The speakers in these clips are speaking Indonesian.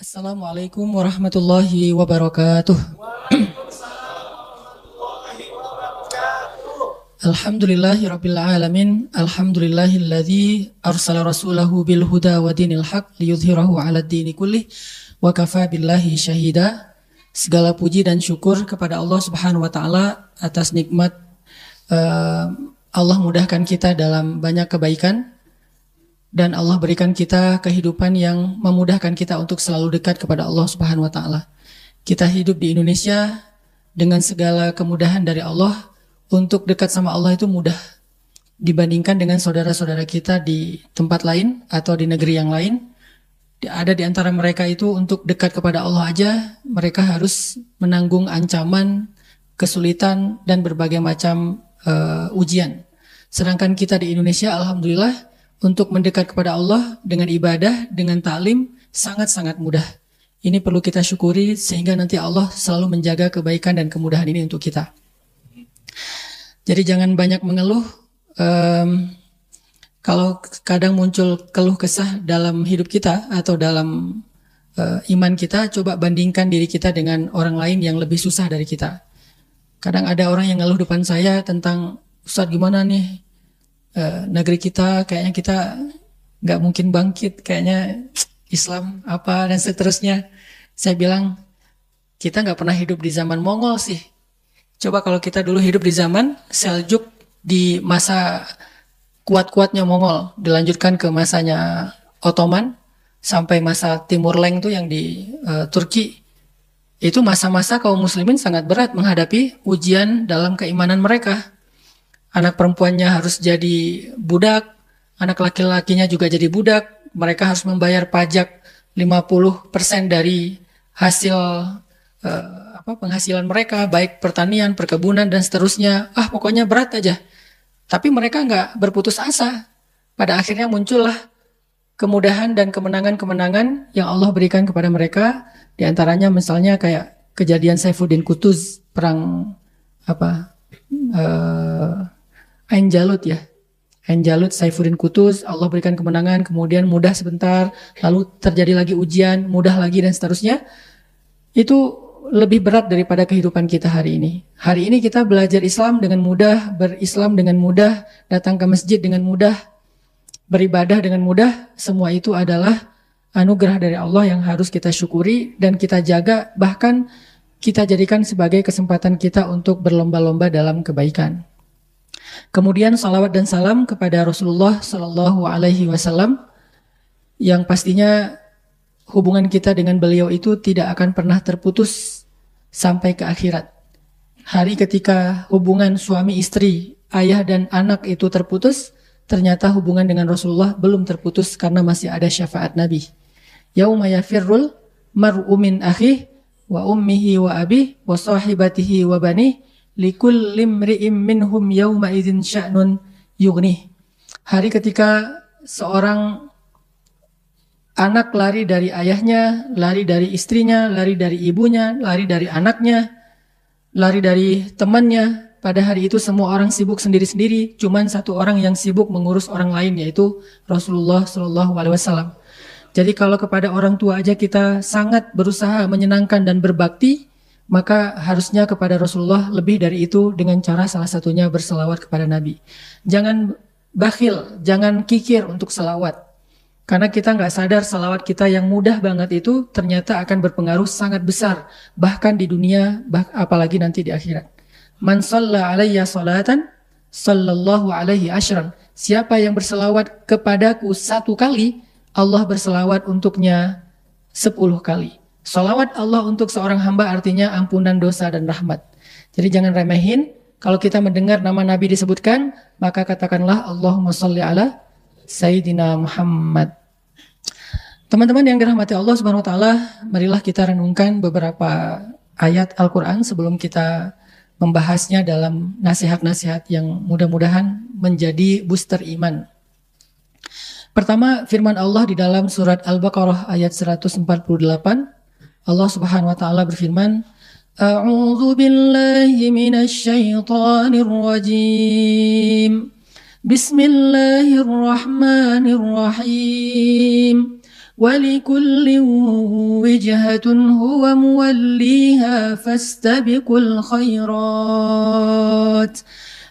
Assalamualaikum warahmatullahi wabarakatuh. Alhamdulillahirabbil alamin. Alhamdulillahilladzi arsala rasulahu bil huda wa dinil haq liyudhhirahu 'alad dini kullih wa kafa billahi syahida. Segala puji dan syukur kepada Allah Subhanahu wa taala atas nikmat Allah mudahkan kita dalam banyak kebaikan dan Allah berikan kita kehidupan yang memudahkan kita untuk selalu dekat kepada Allah Subhanahu wa taala. Kita hidup di Indonesia dengan segala kemudahan dari Allah. Untuk dekat sama Allah itu mudah dibandingkan dengan saudara-saudara kita di tempat lain atau di negeri yang lain. Ada di antara mereka itu untuk dekat kepada Allah aja mereka harus menanggung ancaman, kesulitan dan berbagai macam ujian. Sedangkan kita di Indonesia alhamdulillah untuk mendekat kepada Allah dengan ibadah, dengan ta'lim sangat-sangat mudah. Ini perlu kita syukuri sehingga nanti Allah selalu menjaga kebaikan dan kemudahan ini untuk kita. Jadi jangan banyak mengeluh. Kalau kadang muncul keluh kesah dalam hidup kita atau dalam iman kita, coba bandingkan diri kita dengan orang lain yang lebih susah dari kita. Kadang ada orang yang ngeluh depan saya tentang, Ustaz gimana nih negeri kita, kayaknya kita nggak mungkin bangkit, kayaknya Islam apa dan seterusnya. Saya bilang kita nggak pernah hidup di zaman Mongol sih. Coba kalau kita dulu hidup di zaman Seljuk di masa kuat-kuatnya Mongol, dilanjutkan ke masanya Ottoman sampai masa Timur Leng tuh yang di Turki. Itu masa-masa kaum muslimin sangat berat menghadapi ujian dalam keimanan mereka. Anak perempuannya harus jadi budak, anak laki-lakinya juga jadi budak. Mereka harus membayar pajak 50% dari hasil penghasilan mereka, baik pertanian, perkebunan dan seterusnya. Pokoknya berat aja. Tapi mereka nggak berputus asa. Pada akhirnya muncullah kemudahan dan kemenangan-kemenangan yang Allah berikan kepada mereka. Di antaranya misalnya kayak kejadian Saifuddin Qutuz, perang Ain Jalut ya. Ain Jalut, Saifuddin Qutuz, Allah berikan kemenangan, kemudian mudah sebentar, lalu terjadi lagi ujian, mudah lagi dan seterusnya. Itu lebih berat daripada kehidupan kita hari ini. Hari ini kita belajar Islam dengan mudah, berislam dengan mudah, datang ke masjid dengan mudah, beribadah dengan mudah. Semua itu adalah anugerah dari Allah yang harus kita syukuri dan kita jaga, bahkan kita jadikan sebagai kesempatan kita untuk berlomba-lomba dalam kebaikan. Kemudian salawat dan salam kepada Rasulullah Sallallahu Alaihi Wasallam yang pastinya hubungan kita dengan beliau itu tidak akan pernah terputus sampai ke akhirat. Hari ketika hubungan suami istri, ayah dan anak itu terputus, ternyata hubungan dengan Rasulullah belum terputus karena masih ada syafaat Nabi. Yauma yafirrul mar'u min akhihi wa ummihi wa abihi wa sahibatihi wa banihi likulli imri'in minhum yauma idzin sya'nun yughnih. Hari ketika seorang anak lari dari ayahnya, lari dari istrinya, lari dari ibunya, lari dari anaknya, lari dari temannya. Pada hari itu semua orang sibuk sendiri-sendiri, cuman satu orang yang sibuk mengurus orang lain, yaitu Rasulullah Shallallahu Alaihi Wasallam. Jadi kalau kepada orang tua aja kita sangat berusaha menyenangkan dan berbakti, maka harusnya kepada Rasulullah lebih dari itu dengan cara salah satunya berselawat kepada Nabi. Jangan bakhil, jangan kikir untuk selawat. Karena kita nggak sadar salawat kita yang mudah banget itu ternyata akan berpengaruh sangat besar. Bahkan di dunia, apalagi nanti di akhirat. Man shalla alayya salatan, sallallahu alaihi ashran. Siapa yang berselawat kepadaku 1 kali, Allah berselawat untuknya 10 kali. Salawat Allah untuk seorang hamba artinya ampunan dosa dan rahmat. Jadi jangan remehin. Kalau kita mendengar nama Nabi disebutkan, maka katakanlah Allahumma sholli ala Sayyidina Muhammad. Teman-teman yang dirahmati Allah Subhanahu wa taala, marilah kita renungkan beberapa ayat Al-Qur'an sebelum kita membahasnya dalam nasihat-nasihat yang mudah-mudahan menjadi booster iman. Pertama, firman Allah di dalam surat Al-Baqarah ayat 148. Allah Subhanahu wa taala berfirman, A'udzu billahi minasy syaithanir rajim. Bismillahirrahmanirrahim. وَلِكُلٍّ وجهة هو موليها فاستبقوا الخيرات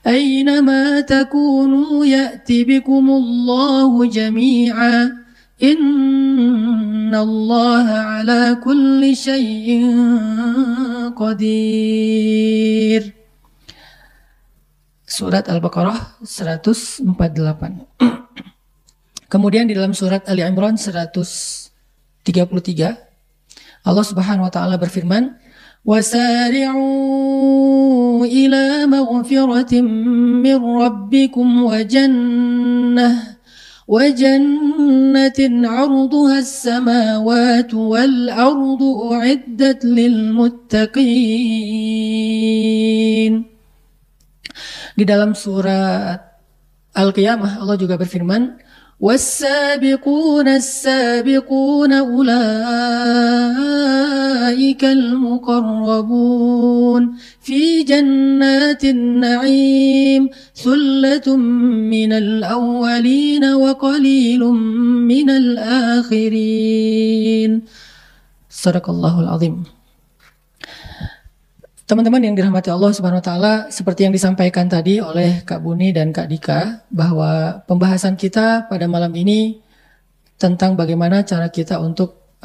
أينما تكونوا يأتي بكم الله جميعا إن الله على كل شيء قدير. Surat Al-Baqarah 148. Kemudian di dalam surat Ali Imran 133 Allah Subhanahu wa taala berfirman, "Wasari'u ila maghfiratin min rabbikum wa jannatin 'arduha as-samawati wal ardu u'iddat lil muttaqin." Di dalam surat Al-Qiyamah Allah juga berfirman, وَالسَّابِقُونَ السَّابِقُونَ أُولَئِكَ الْمُقَرَّبُونَ فِي جَنَّاتِ النَّعِيمِ ثُلَّةٌ مِّنَ الْأَوَّلِينَ وَقَلِيلٌ مِّنَ الْآخِرِينَ. Sadaqallahul Azim. Teman-teman yang dirahmati Allah Subhanahu wa taala, seperti yang disampaikan tadi oleh Kak Buni dan Kak Dika, bahwa pembahasan kita pada malam ini tentang bagaimana cara kita untuk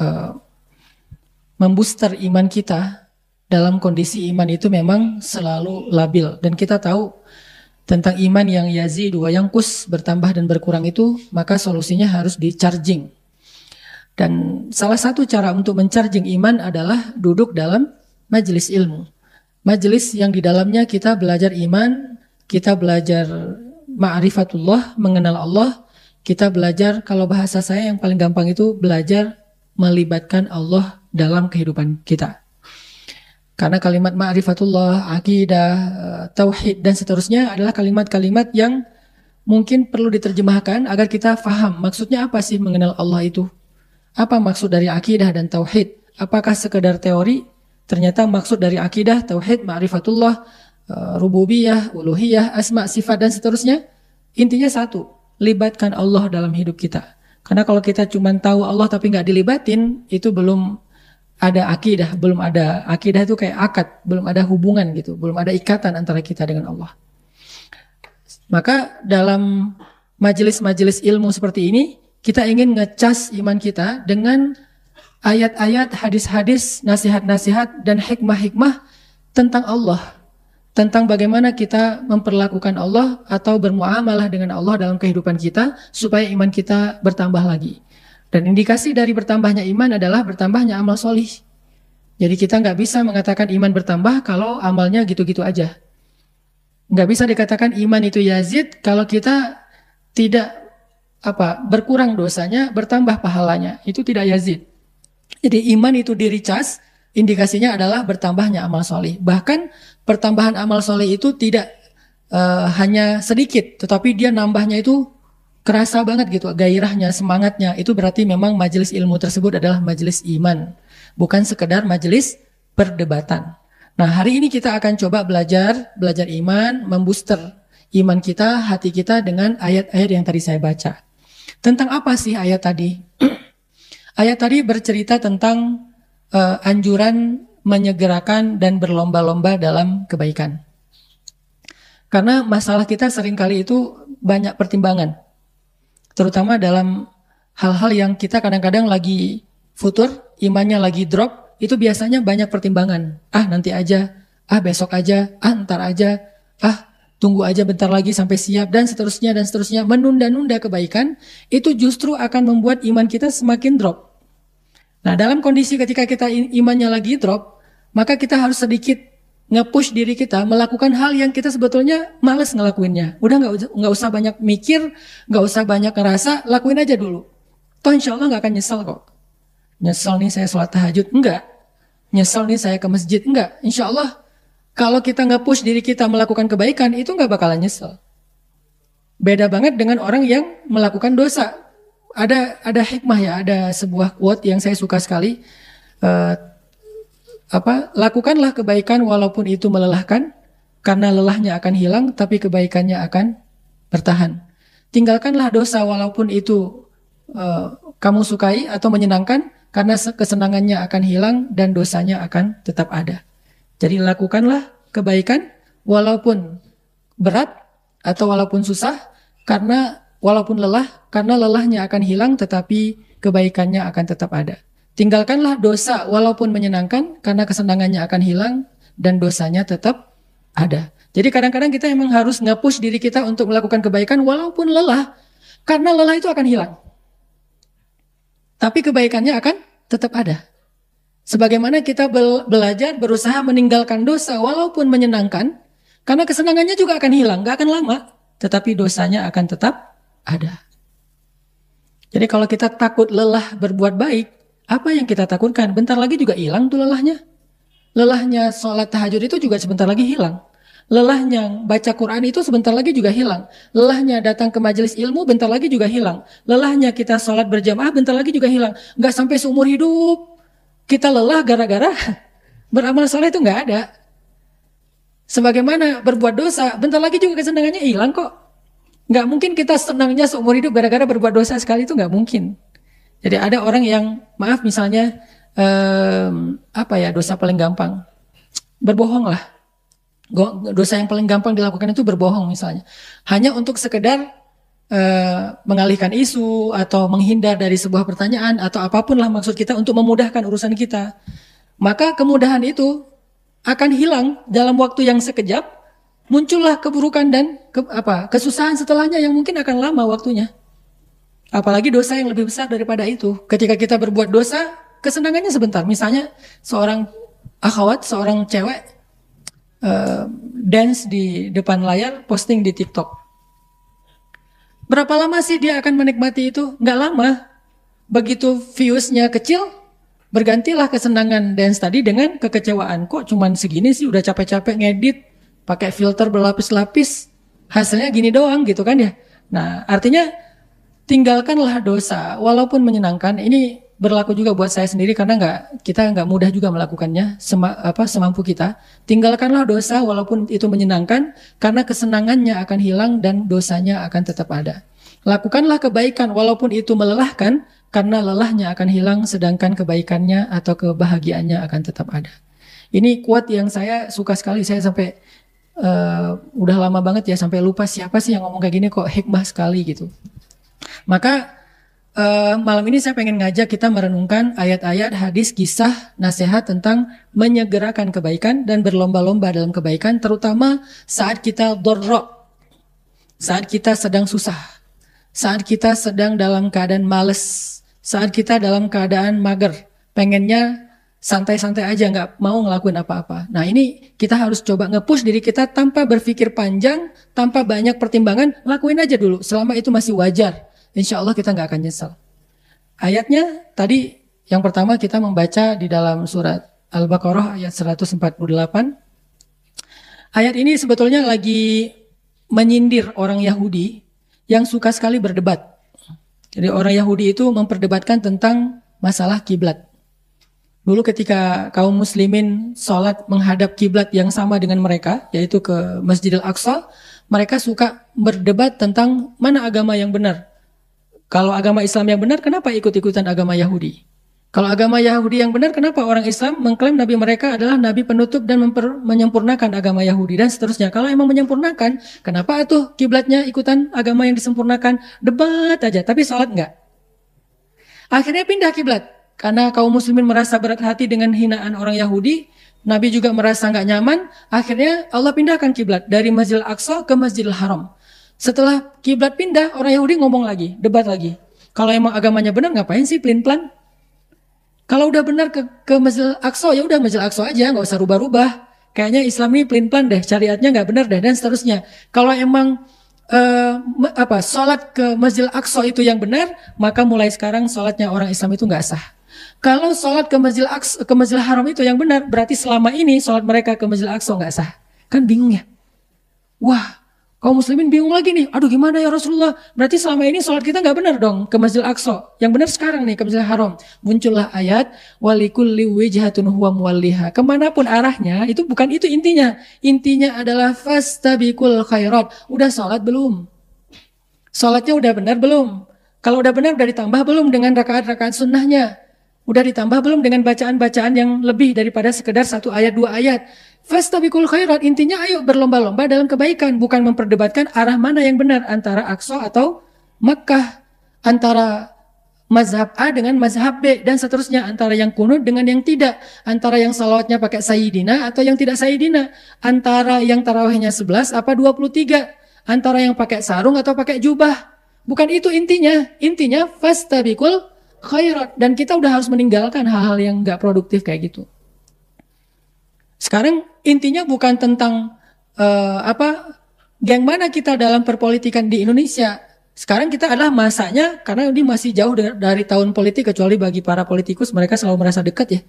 membooster iman kita. Dalam kondisi iman itu memang selalu labil, dan kita tahu tentang iman yang yazidu wa yanqus, bertambah dan berkurang itu, maka solusinya harus di-charging. Dan salah satu cara untuk men-charging iman adalah duduk dalam majelis ilmu. Majelis yang di dalamnya kita belajar iman, kita belajar ma'rifatullah, mengenal Allah, kita belajar, kalau bahasa saya yang paling gampang itu belajar melibatkan Allah dalam kehidupan kita. Karena kalimat ma'rifatullah, akidah, tauhid dan seterusnya adalah kalimat-kalimat yang mungkin perlu diterjemahkan agar kita faham maksudnya apa sih mengenal Allah itu. Apa maksud dari akidah dan tauhid? Apakah sekedar teori? Ternyata maksud dari akidah, tauhid, ma'rifatullah, rububiyah, uluhiyah, asma, sifat dan seterusnya, intinya satu, libatkan Allah dalam hidup kita. Karena kalau kita cuma tahu Allah tapi nggak dilibatin, itu belum ada akidah, belum ada akidah itu kayak akad, belum ada hubungan gitu, belum ada ikatan antara kita dengan Allah. Maka dalam majelis-majelis ilmu seperti ini, kita ingin ngecas iman kita dengan ayat-ayat, hadis-hadis, nasihat-nasihat, dan hikmah-hikmah tentang Allah. Tentang bagaimana kita memperlakukan Allah atau bermuamalah dengan Allah dalam kehidupan kita supaya iman kita bertambah lagi. Dan indikasi dari bertambahnya iman adalah bertambahnya amal solih. Jadi kita nggak bisa mengatakan iman bertambah kalau amalnya gitu-gitu aja. Nggak bisa dikatakan iman itu yazid kalau kita tidak berkurang dosanya, bertambah pahalanya. Itu tidak yazid. Jadi iman itu di-recharge, indikasinya adalah bertambahnya amal soleh. Bahkan pertambahan amal soleh itu tidak hanya sedikit, tetapi dia nambahnya itu kerasa banget gitu, gairahnya, semangatnya. Itu berarti memang majelis ilmu tersebut adalah majelis iman, bukan sekedar majelis perdebatan. Nah, hari ini kita akan coba belajar iman, membooster iman kita, hati kita dengan ayat-ayat yang tadi saya baca. Tentang apa sih ayat tadi? Ayat tadi bercerita tentang anjuran menyegerakan dan berlomba-lomba dalam kebaikan. Karena masalah kita seringkali itu banyak pertimbangan. Terutama dalam hal-hal yang kita kadang-kadang lagi futur, imannya lagi drop, itu biasanya banyak pertimbangan. Nanti aja, besok aja, ntar aja, tunggu aja bentar lagi sampai siap, dan seterusnya. Menunda-nunda kebaikan, itu justru akan membuat iman kita semakin drop. Nah, dalam kondisi ketika kita imannya lagi drop, maka kita harus sedikit nge-push diri kita melakukan hal yang kita sebetulnya malas ngelakuinnya. Udah nggak usah banyak mikir, nggak usah banyak ngerasa, lakuin aja dulu. Toh insya Allah nggak akan nyesel kok. Nyesel nih saya sholat tahajud? Enggak. Nyesel nih saya ke masjid? Enggak. Insya Allah kalau kita nge-push diri kita melakukan kebaikan, itu nggak bakalan nyesel. Beda banget dengan orang yang melakukan dosa. Ada hikmah ya, ada sebuah quote yang saya suka sekali. Lakukanlah kebaikan walaupun itu melelahkan, karena lelahnya akan hilang, tapi kebaikannya akan bertahan. Tinggalkanlah dosa walaupun itu kamu sukai atau menyenangkan, karena kesenangannya akan hilang dan dosanya akan tetap ada. Jadi lakukanlah kebaikan walaupun berat atau walaupun susah, karena walaupun lelah, karena lelahnya akan hilang tetapi kebaikannya akan tetap ada. Tinggalkanlah dosa walaupun menyenangkan, karena kesenangannya akan hilang dan dosanya tetap ada. Jadi kadang-kadang kita emang harus nge-push diri kita untuk melakukan kebaikan walaupun lelah, karena lelah itu akan hilang. Tapi kebaikannya akan tetap ada. Sebagaimana kita belajar berusaha meninggalkan dosa walaupun menyenangkan, karena kesenangannya juga akan hilang, gak akan lama, tetapi dosanya akan tetap ada. Jadi kalau kita takut lelah berbuat baik, apa yang kita takutkan? Bentar lagi juga hilang tuh lelahnya. Lelahnya sholat tahajud itu juga sebentar lagi hilang. Lelahnya baca Quran itu sebentar lagi juga hilang. Lelahnya datang ke majelis ilmu bentar lagi juga hilang. Lelahnya kita sholat berjamaah bentar lagi juga hilang. Gak sampai seumur hidup kita lelah gara-gara beramal soleh itu gak ada. Sebagaimana berbuat dosa, bentar lagi juga kesenangannya hilang kok. Gak mungkin kita senangnya seumur hidup gara-gara berbuat dosa sekali, itu gak mungkin. Jadi ada orang yang, maaf misalnya, dosa paling gampang, berbohong lah. Dosa yang paling gampang dilakukan itu berbohong misalnya. Hanya untuk sekedar mengalihkan isu atau menghindar dari sebuah pertanyaan atau apapun lah maksud kita untuk memudahkan urusan kita. Maka kemudahan itu akan hilang dalam waktu yang sekejap, muncullah keburukan dan kesusahan setelahnya yang mungkin akan lama waktunya. Apalagi dosa yang lebih besar daripada itu. Ketika kita berbuat dosa, kesenangannya sebentar. Misalnya seorang akhwat, seorang cewek dance di depan layar, posting di TikTok. Berapa lama sih dia akan menikmati itu? Nggak lama. Begitu viewsnya kecil, bergantilah kesenangan dance tadi dengan kekecewaan. Kok cuman segini sih, udah capek-capek ngedit, pakai filter berlapis-lapis, hasilnya gini doang gitu kan ya. Nah artinya tinggalkanlah dosa walaupun menyenangkan. Ini berlaku juga buat saya sendiri karena kita nggak mudah juga melakukannya semampu kita. Tinggalkanlah dosa walaupun itu menyenangkan, karena kesenangannya akan hilang dan dosanya akan tetap ada. Lakukanlah kebaikan walaupun itu melelahkan, karena lelahnya akan hilang sedangkan kebaikannya atau kebahagiaannya akan tetap ada. Ini quote yang saya suka sekali, saya sampai udah lama banget ya sampai lupa siapa sih yang ngomong kayak gini, kok hikmah sekali gitu. Maka malam ini saya pengen ngajak kita merenungkan ayat-ayat, hadis, kisah, nasihat tentang menyegerakan kebaikan dan berlomba-lomba dalam kebaikan, terutama saat kita dorro, saat kita sedang susah, saat kita sedang dalam keadaan males, saat kita dalam keadaan mager, pengennya santai-santai aja, nggak mau ngelakuin apa-apa. Nah ini kita harus coba nge-push diri kita tanpa berpikir panjang, tanpa banyak pertimbangan, lakuin aja dulu selama itu masih wajar. Insya Allah kita nggak akan nyesal. Ayatnya tadi yang pertama kita membaca di dalam surat Al-Baqarah ayat 148. Ayat ini sebetulnya lagi menyindir orang Yahudi yang suka sekali berdebat. Jadi orang Yahudi itu memperdebatkan tentang masalah kiblat. Dulu ketika kaum muslimin sholat menghadap kiblat yang sama dengan mereka, yaitu ke Masjidil Aqsa, mereka suka berdebat tentang mana agama yang benar. Kalau agama Islam yang benar, kenapa ikut-ikutan agama Yahudi? Kalau agama Yahudi yang benar, kenapa orang Islam mengklaim Nabi mereka adalah Nabi penutup dan menyempurnakan agama Yahudi dan seterusnya? Kalau emang menyempurnakan, kenapa tuh kiblatnya ikutan agama yang disempurnakan? Debat aja, tapi sholat enggak. Akhirnya pindah kiblat, karena kaum muslimin merasa berat hati dengan hinaan orang Yahudi, Nabi juga merasa enggak nyaman, akhirnya Allah pindahkan kiblat dari Masjidil Aqsa ke Masjidil Haram. Setelah kiblat pindah, orang Yahudi ngomong lagi, debat lagi. Kalau emang agamanya benar, ngapain sih pelin-pelan? Kalau udah benar ke Masjidil Aqsa, ya udah Masjidil Aqsa aja, nggak usah rubah-rubah. Kayaknya Islam ini pelin-pelan deh, syariatnya nggak benar deh, dan seterusnya. Kalau emang sholat ke Masjidil Aqsa itu yang benar, maka mulai sekarang sholatnya orang Islam itu nggak sah. Kalau sholat ke Masjidil Aqsa, ke Masjidil Haram itu yang benar, berarti selama ini sholat mereka ke Masjidil Aqsa nggak sah. Kan bingung ya? Wah. Kaum muslimin bingung lagi nih, aduh gimana ya Rasulullah, berarti selama ini sholat kita nggak benar dong ke Masjidil Aqsa, yang benar sekarang nih ke Masjidil Haram. Muncullah ayat walikulli wijhatun huwa muwalliha, kemanapun arahnya, itu bukan itu intinya. Intinya adalah fastabiqul khairat. Udah sholat belum? Sholatnya udah benar belum? Kalau udah benar udah ditambah belum dengan rakaat-rakaat sunnahnya? Udah ditambah belum dengan bacaan-bacaan yang lebih daripada sekedar 1 ayat 2 ayat. Fastabiqul khairat, intinya ayo berlomba-lomba dalam kebaikan, bukan memperdebatkan arah mana yang benar antara Aqsa atau Makkah, antara mazhab A dengan mazhab B dan seterusnya, antara yang kunut dengan yang tidak, antara yang salawatnya pakai sayyidina atau yang tidak sayyidina, antara yang tarawihnya 11 apa 23, antara yang pakai sarung atau pakai jubah. Bukan itu intinya. Intinya fastabiqul khairat, dan kita udah harus meninggalkan hal-hal yang nggak produktif kayak gitu. Sekarang intinya bukan tentang geng mana kita dalam perpolitikan di Indonesia. Sekarang kita adalah masanya, karena ini masih jauh dari tahun politik, kecuali bagi para politikus mereka selalu merasa dekat ya.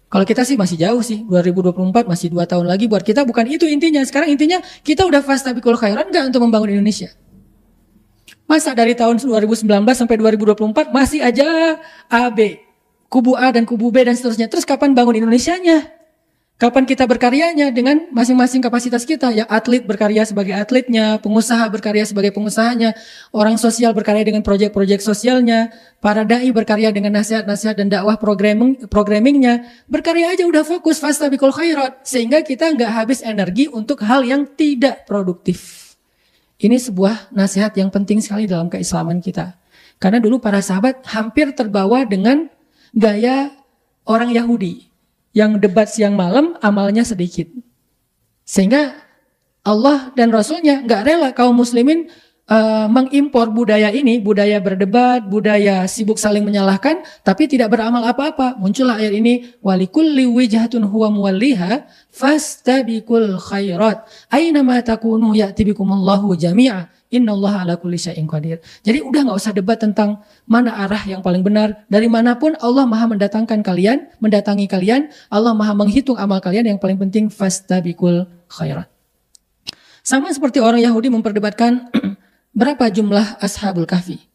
Kalau kita sih masih jauh sih, 2024 masih 2 tahun lagi. Buat kita bukan itu intinya. Sekarang intinya kita udah fastabiqul khairat nggak untuk membangun Indonesia? Masa dari tahun 2019 sampai 2024 masih aja A, B, kubu A dan kubu B dan seterusnya. Terus kapan bangun Indonesianya? Kapan kita berkaryanya dengan masing-masing kapasitas kita? Ya, atlet berkarya sebagai atletnya, pengusaha berkarya sebagai pengusahanya, orang sosial berkarya dengan proyek-proyek sosialnya, para dai berkarya dengan nasihat-nasihat dan dakwah programmingnya. Berkarya aja udah fokus fastabiqul khairat, sehingga kita nggak habis energi untuk hal yang tidak produktif. Ini sebuah nasihat yang penting sekali dalam keislaman kita. Karena dulu para sahabat hampir terbawa dengan gaya orang Yahudi yang debat siang malam, amalnya sedikit. Sehingga Allah dan Rasulnya nggak rela kaum muslimin mengimpor budaya ini, budaya berdebat, budaya sibuk saling menyalahkan, tapi tidak beramal apa-apa. Muncullah ayat ini, walikulli wijhatun huwa muwalliha fastabiqul khairat aina ma takunu ya'ti bikumullahu jami'a innallaha ala kulli syai'in qadir. Jadi udah nggak usah debat tentang mana arah yang paling benar. Dari manapun Allah Maha mendatangi kalian, Allah Maha menghitung amal kalian. Yang paling penting fastabiqul khairat. Sama seperti orang Yahudi memperdebatkan berapa jumlah ashabul kahfi?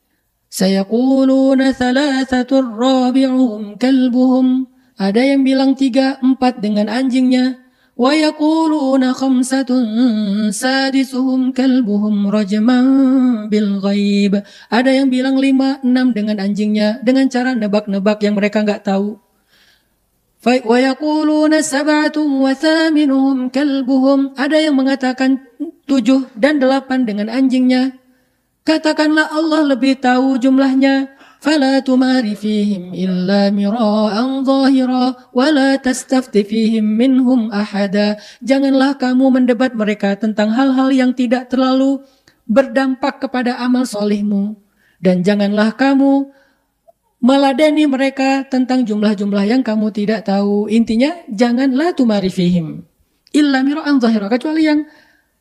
Sayaquluna thalathatur rabi'uhum kalbuhum. Ada yang bilang 3, 4 dengan anjingnya. Wa yaquluna khamsatun sadisuhum kalbuhum rajman bil ghaib. Ada yang bilang 5, 6 dengan anjingnya, dengan cara nebak-nebak yang mereka nggak tahu. Wa yaquluna sab'atun wa thaminuhum kalbuhum. Ada yang mengatakan 7 dan 8 dengan anjingnya. Katakanlah Allah lebih tahu jumlahnya. Fala tumari fihim illa mira'an zahira wa la tastafti fihim minhum ahada. Janganlah kamu mendebat mereka tentang hal-hal yang tidak terlalu berdampak kepada amal solihmu. Dan janganlah kamu meladeni mereka tentang jumlah-jumlah yang kamu tidak tahu. Intinya janganlah tumari fihim illa mira'an zahira, kecuali yang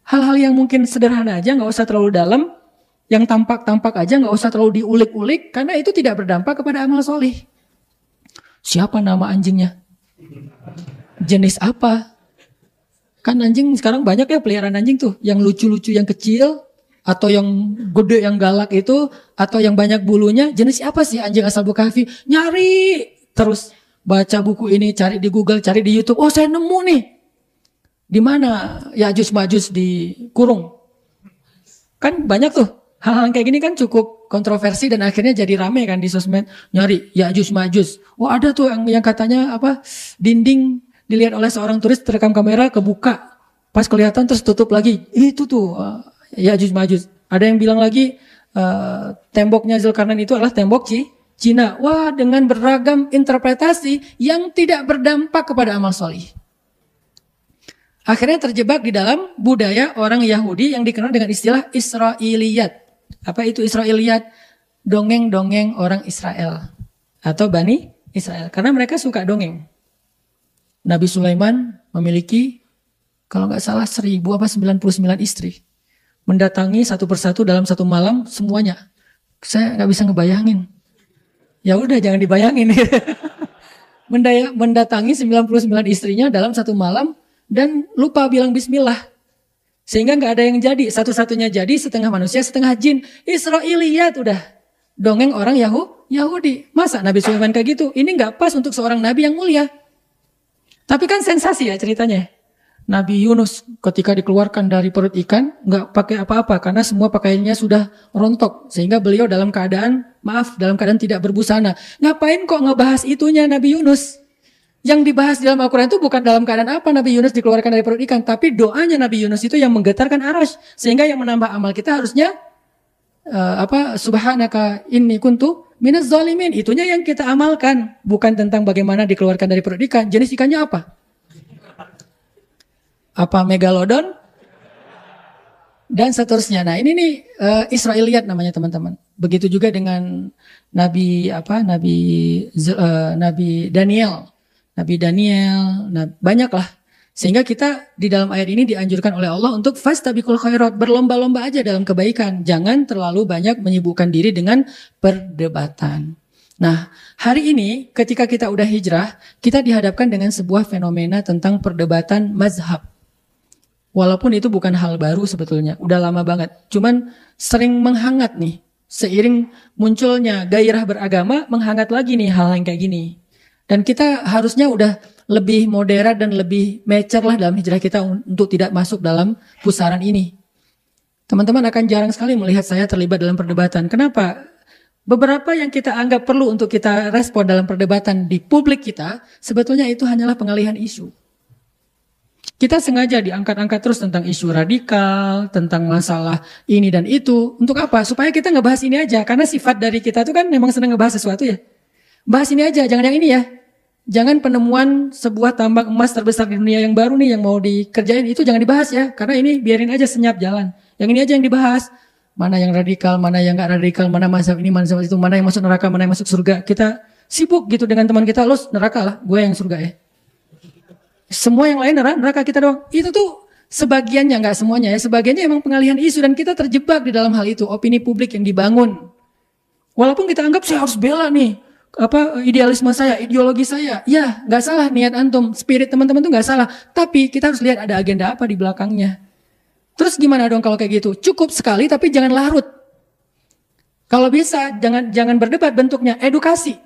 hal-hal yang mungkin sederhana aja, nggak usah terlalu dalam. Yang tampak-tampak aja, nggak usah terlalu diulik-ulik, karena itu tidak berdampak kepada amal solih. Siapa nama anjingnya? Jenis apa? Kan anjing sekarang banyak ya peliharaan anjing tuh, yang lucu-lucu, yang kecil, atau yang gede, yang galak itu, atau yang banyak bulunya. Jenis apa sih anjing ashabul kahfi? Nyari terus, baca buku ini, cari di Google, cari di YouTube. Oh, saya nemu nih. Di mana Ya'juj Ma'juj dikurung? Kan banyak tuh. Hal-hal kayak gini kan cukup kontroversi dan akhirnya jadi rame kan di sosmed, nyari Ya'juj Ma'juj. Oh, ada tuh yang katanya dinding dilihat oleh seorang turis, terekam kamera, kebuka. Pas kelihatan terus tutup lagi. Itu tuh Ya'juj Ma'juj. Ada yang bilang lagi temboknya Zulkarnain itu adalah tembok Cina. Wah, dengan beragam interpretasi yang tidak berdampak kepada amal solih. Akhirnya terjebak di dalam budaya orang Yahudi yang dikenal dengan istilah Israiliyat. Apa itu Israiliyat? Dongeng-dongeng orang Israel atau Bani Israel. Karena mereka suka dongeng. Nabi Sulaiman memiliki kalau nggak salah 1099 istri. Mendatangi satu persatu dalam satu malam semuanya. Saya nggak bisa ngebayangin. Ya udah jangan dibayangin. Mendatangi 99 istrinya dalam satu malam dan lupa bilang bismillah. Sehingga nggak ada yang jadi, satu-satunya jadi setengah manusia, setengah jin. Israiliyat udah. Dongeng orang Yahudi. Masa Nabi Sulaiman kayak gitu? Ini nggak pas untuk seorang Nabi yang mulia. Tapi kan sensasi ya ceritanya. Nabi Yunus ketika dikeluarkan dari perut ikan nggak pakai apa-apa karena semua pakaiannya sudah rontok sehingga beliau dalam keadaan tidak berbusana. Ngapain kok ngebahas itunya Nabi Yunus? Yang dibahas di dalam Al-Quran itu bukan dalam keadaan apa Nabi Yunus dikeluarkan dari perut ikan, tapi doanya Nabi Yunus itu yang menggetarkan arasy sehingga yang menambah amal kita harusnya subhanaka inni kuntu minaz zalimin. Itunya yang kita amalkan, bukan tentang bagaimana dikeluarkan dari perut ikan. Jenis ikannya apa? Apa megalodon dan seterusnya. Nah, ini nih Israiliyat namanya teman-teman. Begitu juga dengan Nabi Daniel. Nabi Daniel, banyaklah. Sehingga kita di dalam ayat ini dianjurkan oleh Allah untuk fastabiqul khairat, berlomba-lomba aja dalam kebaikan. Jangan terlalu banyak menyibukkan diri dengan perdebatan. Nah, hari ini ketika kita udah hijrah, kita dihadapkan dengan sebuah fenomena tentang perdebatan mazhab. Walaupun itu bukan hal baru sebetulnya, udah lama banget. Cuman sering menghangat nih. Seiring munculnya gairah beragama, menghangat lagi nih hal yang kayak gini. Dan kita harusnya udah lebih moderat dan lebih mature lah dalam hijrah kita untuk tidak masuk dalam pusaran ini. Teman-teman akan jarang sekali melihat saya terlibat dalam perdebatan. Kenapa? Beberapa yang kita anggap perlu untuk kita respon dalam perdebatan di publik kita, sebetulnya itu hanyalah pengalihan isu. Kita sengaja diangkat-angkat terus tentang isu radikal, tentang masalah ini dan itu. Untuk apa? Supaya kita ngebahas ini aja. Karena sifat dari kita itu kan memang senang ngebahas sesuatu ya. Bahas ini aja, jangan yang ini ya. Jangan penemuan sebuah tambang emas terbesar di dunia yang baru nih yang mau dikerjain, itu jangan dibahas ya. Karena ini biarin aja senyap jalan. Yang ini aja yang dibahas. Mana yang radikal, mana yang gak radikal, mana mazhab ini, mana mazhab itu, mana yang masuk neraka, mana yang masuk surga. Kita sibuk gitu dengan teman kita, lo neraka lah, gue yang surga ya. Semua yang lain neraka kita doang. Itu tuh sebagiannya, nggak semuanya ya. Sebagiannya emang pengalihan isu dan kita terjebak di dalam hal itu. Opini publik yang dibangun. Walaupun kita anggap saya harus bela nih idealisme saya, ideologi saya. Ya, nggak salah niat antum, spirit teman-teman tuh nggak salah. Tapi kita harus lihat ada agenda apa di belakangnya. Terus gimana dong kalau kayak gitu? Cukup sekali tapi jangan larut. Kalau bisa jangan berdebat, bentuknya edukasi.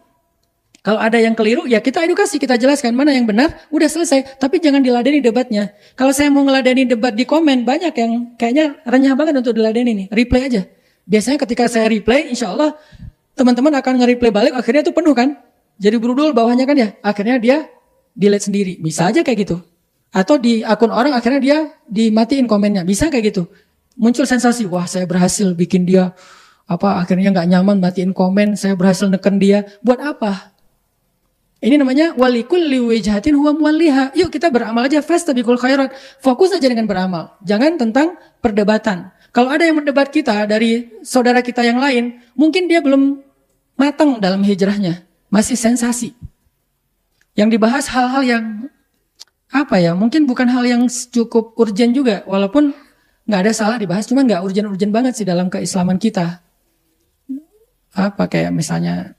Kalau ada yang keliru, ya kita edukasi, kita jelaskan mana yang benar, udah selesai. Tapi jangan diladeni debatnya. Kalau saya mau ngeladeni debat di komen, banyak yang kayaknya renyah banget untuk diladeni nih. Replay aja. Biasanya ketika saya replay, insya Allah teman-teman akan nge-replay balik, akhirnya itu penuh kan. Jadi berudul bawahnya kan ya, akhirnya dia delete sendiri. Bisa aja kayak gitu. Atau di akun orang akhirnya dia dimatiin komennya. Bisa kayak gitu. Muncul sensasi, wah saya berhasil bikin dia akhirnya nggak nyaman matiin komen, saya berhasil neken dia. Buat apa? Ini namanya walikulli wijhatin huwa muwalliha. Yuk kita beramal aja, fastabiqul khairat. Fokus aja dengan beramal. Jangan tentang perdebatan. Kalau ada yang berdebat kita dari saudara kita yang lain, mungkin dia belum matang dalam hijrahnya. Masih sensasi. Yang dibahas hal-hal yang mungkin bukan hal yang cukup urgen juga. Walaupun nggak ada salah dibahas, cuman nggak urgen-urgen banget sih dalam keislaman kita. Kayak misalnya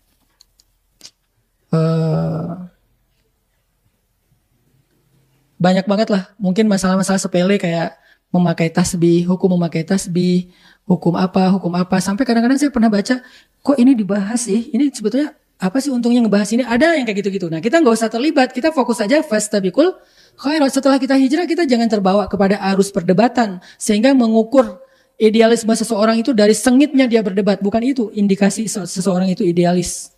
banyak banget lah, mungkin masalah-masalah sepele kayak memakai tasbih, hukum memakai tasbih, hukum apa, sampai kadang-kadang saya pernah baca, kok ini dibahas sih, ini sebetulnya apa sih untungnya ngebahas ini, ada yang kayak gitu-gitu. Nah kita nggak usah terlibat, kita fokus aja fastabiqul khairat. Setelah kita hijrah, kita jangan terbawa kepada arus perdebatan, sehingga mengukur idealisme seseorang itu dari sengitnya dia berdebat, bukan itu indikasi seseorang itu idealis.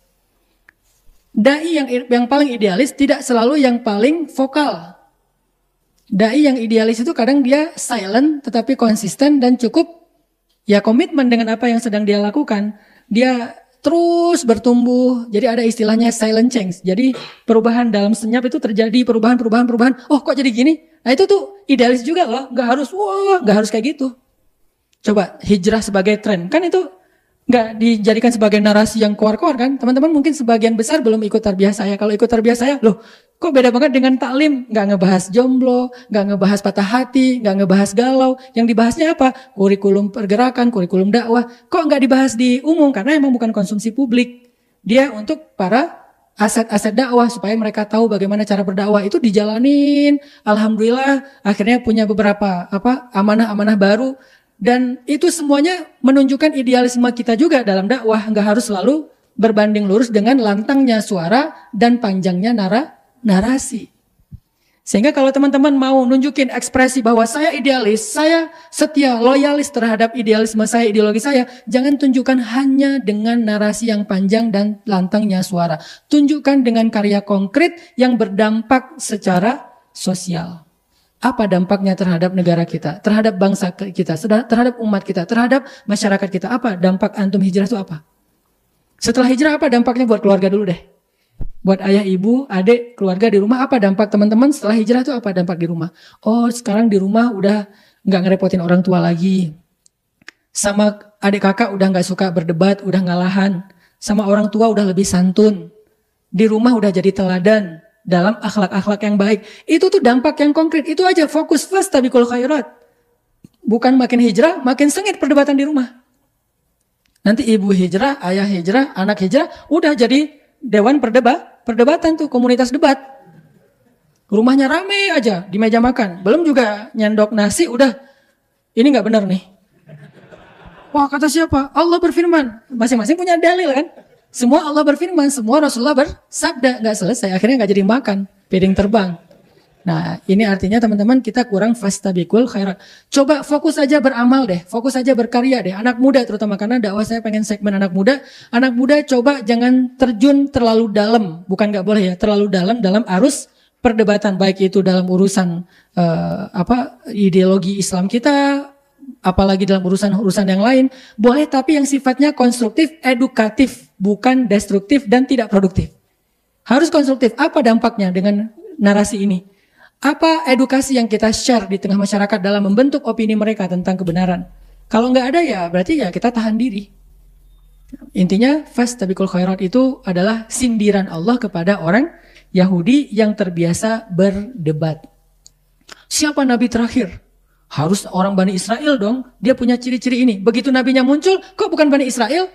Dai yang paling idealis tidak selalu yang paling vokal. Dai yang idealis itu kadang dia silent tetapi konsisten dan cukup komitmen dengan apa yang sedang dia lakukan. Dia terus bertumbuh. Jadi ada istilahnya silent change. Jadi perubahan dalam senyap itu terjadi perubahan. Oh kok jadi gini? Nah itu tuh idealis juga loh. Gak harus kayak gitu. Coba hijrah sebagai tren. Kan itu nggak dijadikan sebagai narasi yang keluar-keluar kan. Teman-teman mungkin sebagian besar belum ikut tarbiyah saya. Kalau ikut tarbiyah saya, loh kok beda banget dengan taklim. Nggak ngebahas jomblo, nggak ngebahas patah hati, nggak ngebahas galau. Yang dibahasnya apa? Kurikulum pergerakan, kurikulum dakwah. Kok nggak dibahas di umum? Karena emang bukan konsumsi publik. Dia untuk para aset-aset dakwah supaya mereka tahu bagaimana cara berdakwah itu dijalanin. Alhamdulillah akhirnya punya beberapa amanah-amanah baru. Dan itu semuanya menunjukkan idealisme kita juga dalam dakwah. Nggak harus selalu berbanding lurus dengan lantangnya suara dan panjangnya narasi. Sehingga kalau teman-teman mau nunjukin ekspresi bahwa saya idealis, saya setia, loyalis terhadap idealisme saya, ideologi saya, jangan tunjukkan hanya dengan narasi yang panjang dan lantangnya suara. Tunjukkan dengan karya konkret yang berdampak secara sosial. Apa dampaknya terhadap negara kita, terhadap bangsa kita, terhadap umat kita, terhadap masyarakat kita? Apa dampak antum hijrah itu apa? Setelah hijrah apa dampaknya buat keluarga dulu deh. Buat ayah, ibu, adik, keluarga di rumah, apa dampak teman-teman setelah hijrah itu apa dampak di rumah? Oh, sekarang di rumah udah nggak ngerepotin orang tua lagi. Sama adik kakak udah nggak suka berdebat, udah ngalahan. Sama orang tua udah lebih santun. Di rumah udah jadi teladan dalam akhlak-akhlak yang baik. Itu tuh dampak yang konkret. Itu aja, fokus fastabiqul khairat. Bukan makin hijrah, makin sengit perdebatan di rumah. Nanti ibu hijrah, ayah hijrah, anak hijrah, udah jadi dewan perdebatan tuh, komunitas debat. Rumahnya rame aja di meja makan. Belum juga nyendok nasi, udah ini nggak benar nih. Wah, kata siapa? Allah berfirman. Masing-masing punya dalil kan? Semua Allah berfirman, semua Rasulullah bersabda. Nggak selesai, akhirnya nggak jadi makan. Piring terbang. Nah, ini artinya teman-teman kita kurang fastabiqul khairat. Coba fokus aja beramal deh, fokus aja berkarya deh. Anak muda terutama, karena dakwah saya pengen segmen anak muda. Anak muda coba jangan terjun terlalu dalam, bukan nggak boleh ya, terlalu dalam arus perdebatan, baik itu dalam urusan ideologi Islam kita, apalagi dalam urusan yang lain. Boleh, tapi yang sifatnya konstruktif, edukatif, bukan destruktif dan tidak produktif. Harus konstruktif. Apa dampaknya dengan narasi ini? Apa edukasi yang kita share di tengah masyarakat dalam membentuk opini mereka tentang kebenaran? Kalau nggak ada ya berarti ya kita tahan diri. Intinya fastabiqul khairat itu adalah sindiran Allah kepada orang Yahudi yang terbiasa berdebat. Siapa nabi terakhir? Harus orang Bani Israel dong. Dia punya ciri-ciri ini. Begitu nabinya muncul, kok bukan Bani Israel?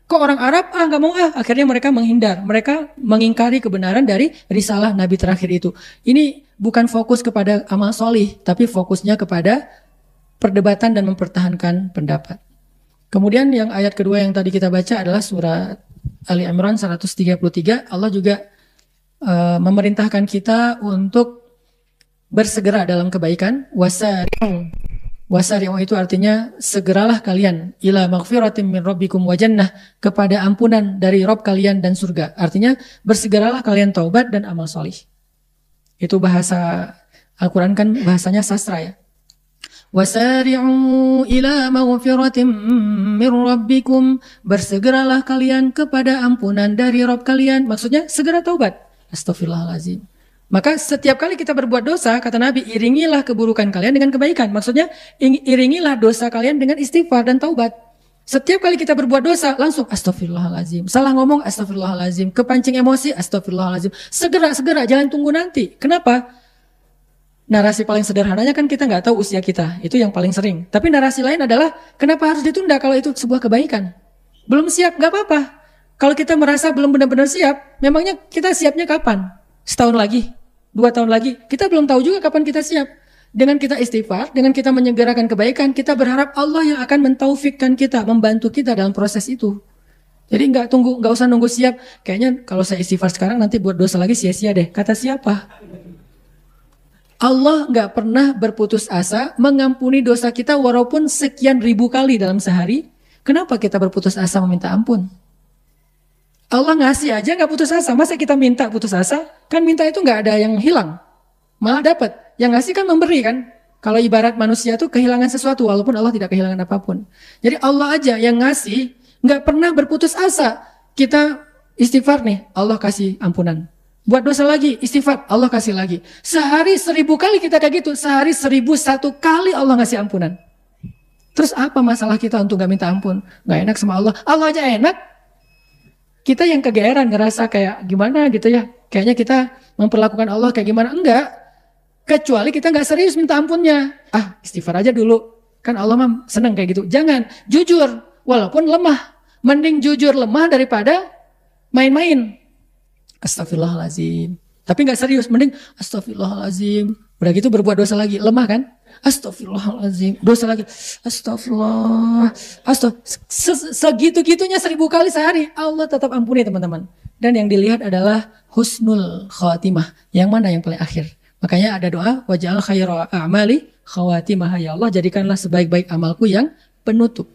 Kok orang Arab? Nggak mau Akhirnya mereka menghindar. Mereka mengingkari kebenaran dari risalah nabi terakhir itu. Ini bukan fokus kepada amal solih, tapi fokusnya kepada perdebatan dan mempertahankan pendapat. Kemudian yang ayat kedua yang tadi kita baca adalah surat Ali Imran 133. Allah juga memerintahkan kita untuk bersegera dalam kebaikan. Wasari'u itu artinya segeralah kalian ila maghfiratin min rabbikum wa jannah, kepada ampunan dari Rabb kalian dan surga. Artinya bersegeralah kalian taubat dan amal solih. Itu bahasa Al-Quran kan bahasanya sastra ya. Wasari'u ila maghfiratin min rabbikum, bersegeralah kalian kepada ampunan dari Rabb kalian. Maksudnya segera taubat. Astaghfirullahaladzim. Maka setiap kali kita berbuat dosa, kata Nabi, iringilah keburukan kalian dengan kebaikan. Maksudnya iringilah dosa kalian dengan istighfar dan taubat. Setiap kali kita berbuat dosa, langsung astaghfirullahaladzim. Salah ngomong, astaghfirullahaladzim. Kepancing emosi, astaghfirullahaladzim. Segera, jangan tunggu nanti. Kenapa? Narasi paling sederhananya kan kita nggak tahu usia kita. Itu yang paling sering. Tapi narasi lain adalah, kenapa harus ditunda kalau itu sebuah kebaikan? Belum siap, nggak apa-apa. Kalau kita merasa belum benar-benar siap, memangnya kita siapnya kapan? Setahun lagi? 2 tahun lagi? Kita belum tahu juga kapan kita siap. Dengan kita istighfar, dengan kita menyegerakan kebaikan, kita berharap Allah yang akan mentaufikkan kita, membantu kita dalam proses itu. Jadi nggak usah nunggu siap. Kayaknya kalau saya istighfar sekarang nanti buat dosa lagi sia-sia deh. Kata siapa? Allah nggak pernah berputus asa mengampuni dosa kita walaupun sekian ribu kali dalam sehari. Kenapa kita berputus asa meminta ampun? Allah ngasih aja nggak putus asa. Masa kita minta putus asa? Kan minta itu nggak ada yang hilang, malah dapat. Yang ngasih kan memberi kan. Kalau ibarat manusia tuh kehilangan sesuatu walaupun Allah tidak kehilangan apapun. Jadi Allah aja yang ngasih, nggak pernah berputus asa. Kita istighfar nih, Allah kasih ampunan. Buat dosa lagi, istighfar, Allah kasih lagi. Sehari 1000 kali kita kayak gitu, sehari 1001 kali Allah ngasih ampunan. Terus apa masalah kita untuk nggak minta ampun? Nggak enak sama Allah. Allah aja enak. Kita yang kegeeran ngerasa kayak gimana gitu ya. Kayaknya kita memperlakukan Allah kayak gimana? Enggak. Kecuali kita nggak serius minta ampunnya. Istighfar aja dulu. Kan Allah mah seneng kayak gitu. Jangan, jujur. Walaupun lemah. Mending jujur lemah daripada main-main. Astagfirullahaladzim. Tapi nggak serius. Mending astagfirullahaladzim. Udah gitu berbuat dosa lagi. Lemah kan? Astagfirullahaladzim. Dosa lagi. Astagfirullah. Segitu-gitunya 1000 kali sehari. Allah tetap ampuni teman-teman. Dan yang dilihat adalah husnul khatimah. Yang mana yang paling akhir? Makanya ada doa, waj'al khaira a'mali khawatimah, ya Allah jadikanlah sebaik-baik amalku yang penutup.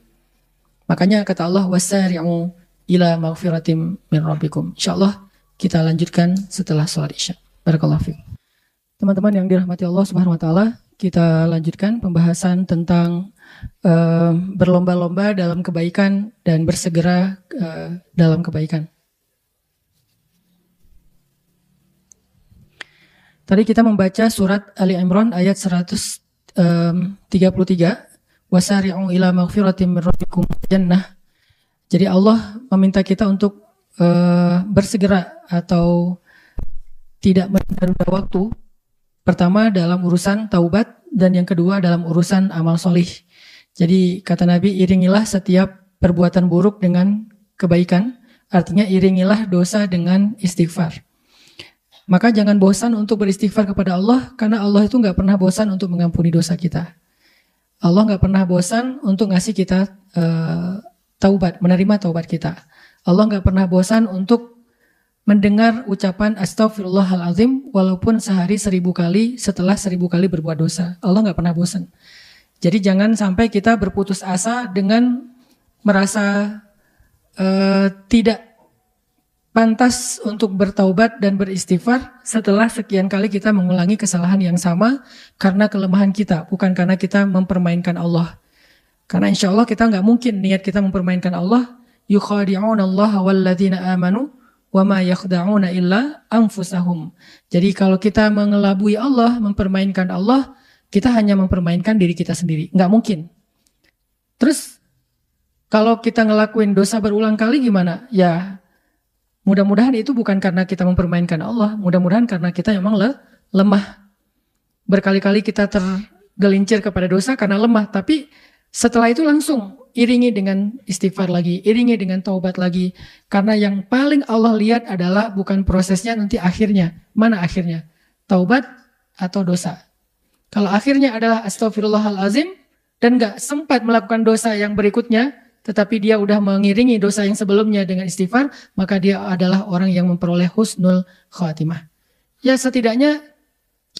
Makanya kata Allah, wasari'u ila maghfiratim min rabbikum. Insyaallah kita lanjutkan setelah sholat Isya. Barakallahu fiik. Teman-teman yang dirahmati Allah Subhanahu wa taala, kita lanjutkan pembahasan tentang berlomba-lomba dalam kebaikan dan bersegera dalam kebaikan. Tadi kita membaca surat Ali Imran ayat 133, wasari'u ila maghfiratin min rabbikum jannah. Jadi Allah meminta kita untuk bersegera atau tidak menunda waktu. Pertama dalam urusan taubat dan yang kedua dalam urusan amal solih. Jadi kata Nabi, iringilah setiap perbuatan buruk dengan kebaikan. Artinya iringilah dosa dengan istighfar. Maka jangan bosan untuk beristighfar kepada Allah, karena Allah itu gak pernah bosan untuk mengampuni dosa kita. Allah gak pernah bosan untuk ngasih kita taubat, menerima taubat kita. Allah gak pernah bosan untuk mendengar ucapan astaghfirullahaladzim walaupun sehari 1000 kali setelah 1000 kali berbuat dosa. Allah gak pernah bosan. Jadi jangan sampai kita berputus asa dengan merasa tidak pantas untuk bertaubat dan beristighfar setelah sekian kali kita mengulangi kesalahan yang sama karena kelemahan kita, bukan karena kita mempermainkan Allah. Karena insya Allah kita gak mungkin niat kita mempermainkan Allah. Yukhadi'una Allah walladzina amanu wa ma yakhda'una illa anfusahum. Jadi kalau kita mengelabui Allah, mempermainkan Allah, kita hanya mempermainkan diri kita sendiri. Nggak mungkin. Terus kalau kita ngelakuin dosa berulang kali gimana? Ya mudah-mudahan itu bukan karena kita mempermainkan Allah. Mudah-mudahan karena kita memang lemah. Berkali-kali kita tergelincir kepada dosa karena lemah. Tapi setelah itu langsung iringi dengan istighfar lagi, iringi dengan taubat lagi. Karena yang paling Allah lihat adalah bukan prosesnya, nanti akhirnya. Mana akhirnya? Taubat atau dosa? Kalau akhirnya adalah astaghfirullahalazim dan gak sempat melakukan dosa yang berikutnya, tetapi dia udah mengiringi dosa yang sebelumnya dengan istighfar, maka dia adalah orang yang memperoleh husnul khatimah. Ya setidaknya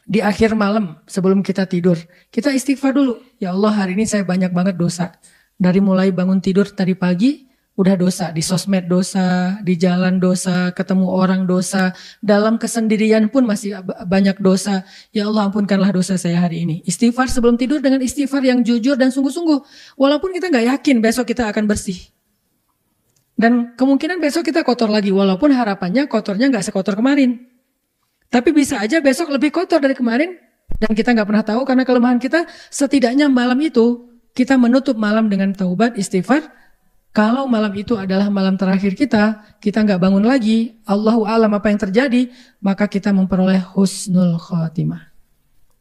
di akhir malam sebelum kita tidur, kita istighfar dulu. Ya Allah, hari ini saya banyak banget dosa. Dari mulai bangun tidur tadi pagi, udah dosa. Di sosmed dosa, di jalan dosa, ketemu orang dosa. Dalam kesendirian pun masih banyak dosa. Ya Allah, ampunkanlah dosa saya hari ini. Istighfar sebelum tidur dengan istighfar yang jujur dan sungguh-sungguh. Walaupun kita gak yakin besok kita akan bersih. Dan kemungkinan besok kita kotor lagi. Walaupun harapannya kotornya gak sekotor kemarin. Tapi bisa aja besok lebih kotor dari kemarin. Dan kita gak pernah tahu karena kelemahan kita. Setidaknya malam itu kita menutup malam dengan taubat, istighfar. Kalau malam itu adalah malam terakhir kita gak bangun lagi, Allahu a'lam apa yang terjadi, maka kita memperoleh husnul khatimah.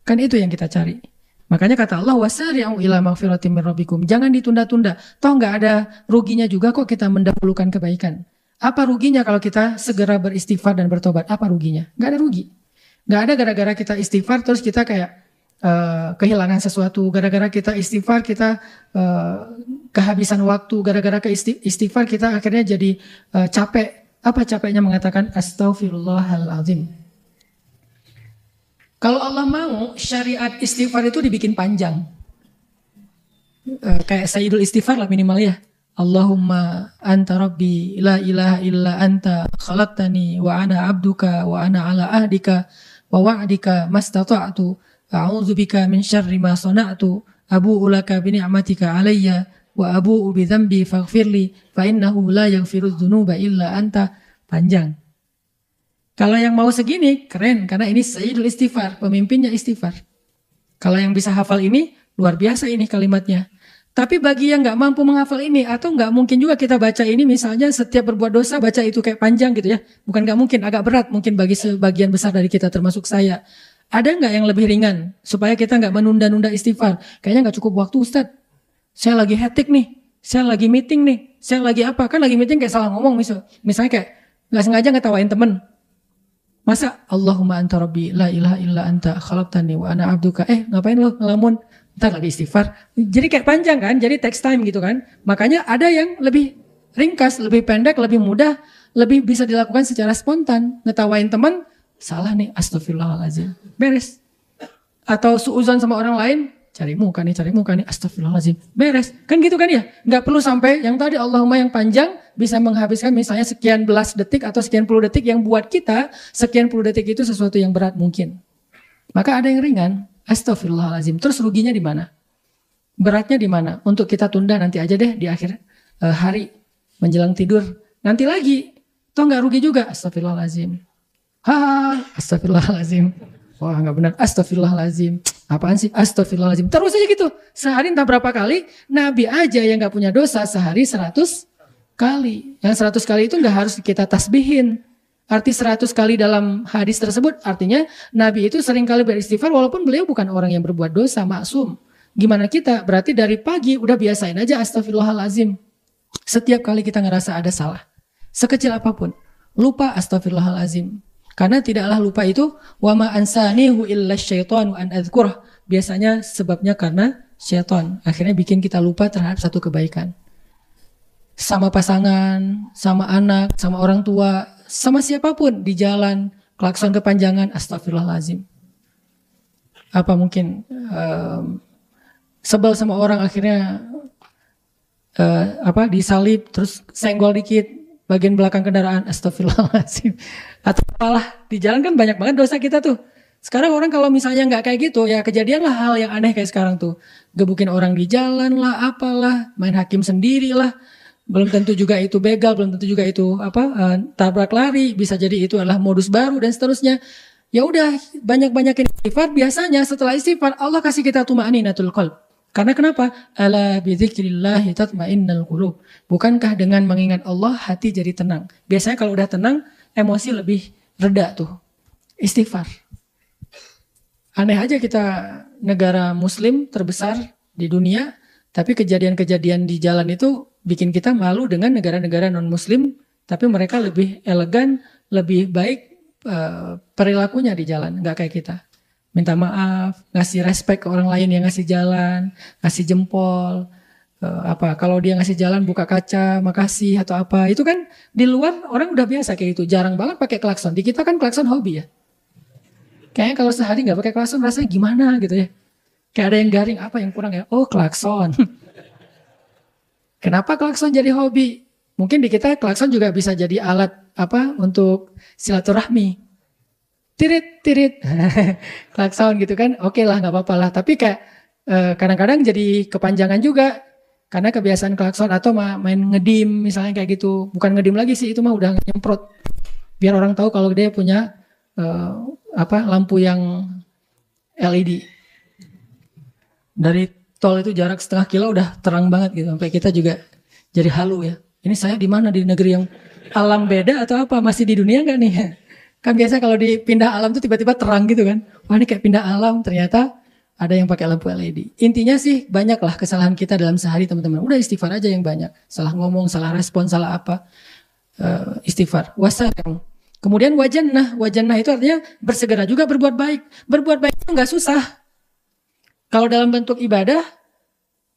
Kan itu yang kita cari. Makanya kata Allah, wasari'u ila maghfiratin min rabbikum. Jangan ditunda-tunda. Toh gak ada ruginya juga kok kita mendahulukan kebaikan. Apa ruginya kalau kita segera beristighfar dan bertobat? Apa ruginya? Gak ada rugi. Gak ada gara-gara kita istighfar terus kita kayak kehilangan sesuatu. Gara-gara kita istighfar kita kehabisan waktu. Gara-gara istighfar kita akhirnya jadi capek. Apa capeknya mengatakan astaghfirullahalazim? Kalau Allah mau syariat istighfar itu dibikin panjang, kayak Sayyidul Istighfar lah minimal ya. Allahumma anta rabbi la ilaha illa anta khalaqtani wa ana abduka wa ana ala ahdika wa wa'dika mastata'tu a'udzubika min syarri ma sana'tu abu'u laka bi ni'matika alayya wa abu'u bi dzambi faghfirli fa innahu la yaghfirudz dzunuba illa anta. Panjang. Kalau yang mau segini keren karena ini Sayyidul Istighfar, pemimpinnya istighfar. Kalau yang bisa hafal ini luar biasa ini kalimatnya. Tapi bagi yang nggak mampu menghafal ini atau nggak mungkin juga kita baca ini misalnya setiap berbuat dosa baca itu kayak panjang gitu ya. Bukan nggak mungkin, agak berat mungkin bagi sebagian besar dari kita termasuk saya. Ada nggak yang lebih ringan supaya kita nggak menunda-nunda istighfar? Kayaknya nggak cukup waktu Ustadz. Saya lagi hektik nih, saya lagi meeting nih, saya lagi apa? Kan lagi meeting kayak salah ngomong misalnya kayak nggak sengaja ngetawain temen. Masa Allahumma anta rabbi la ilaha illa anta khalaqtani wa ana abduka. Ngapain lo ngelamun? Ntar lagi istighfar. Jadi kayak panjang kan, jadi text time gitu kan. Makanya ada yang lebih ringkas, lebih pendek, lebih mudah, lebih bisa dilakukan secara spontan. Ngetawain teman salah nih, astagfirullahaladzim, beres. Atau suuzon sama orang lain, cari muka nih, astagfirullahaladzim, beres. Kan gitu kan ya? Nggak perlu sampai yang tadi Allahumma yang panjang bisa menghabiskan misalnya sekian belas detik atau sekian puluh detik yang buat kita sekian puluh detik itu sesuatu yang berat mungkin. Maka ada yang ringan, astagfirullahaladzim. Terus ruginya di mana? Beratnya di mana? Untuk kita tunda nanti aja deh di akhir hari menjelang tidur. Nanti lagi, toh nggak rugi juga. Astagfirullahaladzim. Astagfirullahaladzim. Wah nggak benar. Astagfirullahaladzim. Apaan sih? Astagfirullahaladzim. Terus aja gitu. Sehari entah berapa kali. Nabi aja yang nggak punya dosa sehari 100 kali. Yang 100 kali itu nggak harus kita tasbihin. Arti 100 kali dalam hadis tersebut artinya Nabi itu sering kali beristighfar walaupun beliau bukan orang yang berbuat dosa, maksum. Gimana kita? Berarti dari pagi udah biasain aja astagfirullahaladzim. Setiap kali kita ngerasa ada salah, sekecil apapun, lupa astagfirullahaladzim. Karena tidaklah lupa itu wa ma ansanihu illa syaitanu an adzkurah. Biasanya sebabnya karena syaitan. Akhirnya bikin kita lupa terhadap satu kebaikan. Sama pasangan, sama anak, sama orang tua, sama siapapun di jalan, klakson kepanjangan, astagfirullahaladzim. Apa mungkin sebel sama orang akhirnya disalib terus senggol dikit bagian belakang kendaraan, astagfirullahaladzim. Atau apalah, di jalan kan banyak banget dosa kita tuh. Sekarang orang kalau misalnya nggak kayak gitu, ya kejadian lah hal yang aneh kayak sekarang tuh. Gebukin orang di jalan lah, apalah, main hakim sendiri lah. Belum tentu juga itu begal, belum tentu juga itu tabrak lari, bisa jadi itu adalah modus baru dan seterusnya. Ya udah, banyak-banyakin istighfar. Biasanya setelah istighfar Allah kasih kita tuma'ninatul qalb. Karena kenapa? Ala bidzikrillahi tatma'innul qulub. Bukankah dengan mengingat Allah hati jadi tenang? Biasanya kalau udah tenang, emosi lebih reda tuh. Istighfar. Aneh aja kita negara muslim terbesar di dunia, tapi kejadian-kejadian di jalan itu bikin kita malu dengan negara-negara non-muslim, tapi mereka lebih elegan, lebih baik perilakunya di jalan, nggak kayak kita. Minta maaf, ngasih respect ke orang lain yang ngasih jalan, ngasih jempol, kalau dia ngasih jalan buka kaca, makasih atau apa. Itu kan di luar orang udah biasa kayak gitu, jarang banget pakai klakson. Di kita kan klakson hobi ya. Kayaknya kalau sehari nggak pakai klakson rasanya gimana gitu ya. Kayak ada yang garing, apa yang kurang ya? Oh klakson. Kenapa klakson jadi hobi? Mungkin di kita klakson juga bisa jadi alat untuk silaturahmi. Tirit. Klakson gitu kan. Oke lah nggak apa-apa lah. Tapi kayak kadang-kadang jadi kepanjangan juga. Karena kebiasaan klakson atau main ngedim misalnya kayak gitu. Bukan ngedim lagi sih, itu mah udah nyemprot. Biar orang tahu kalau dia punya lampu yang LED. Dari tol itu jarak setengah kilo udah terang banget gitu. Sampai kita juga jadi halu ya. Ini saya di mana, di negeri yang alam beda atau apa? Masih di dunia nggak nih? Kan biasa kalau dipindah alam tuh tiba-tiba terang gitu kan. Wah ini kayak pindah alam, ternyata ada yang pakai lampu LED. Intinya sih banyaklah kesalahan kita dalam sehari teman-teman. Udah istighfar aja yang banyak. Salah ngomong, salah respon, salah apa. Istighfar. Wasari'u. Kemudian wajannah itu artinya bersegera juga berbuat baik. Berbuat baik itu nggak susah. Kalau dalam bentuk ibadah,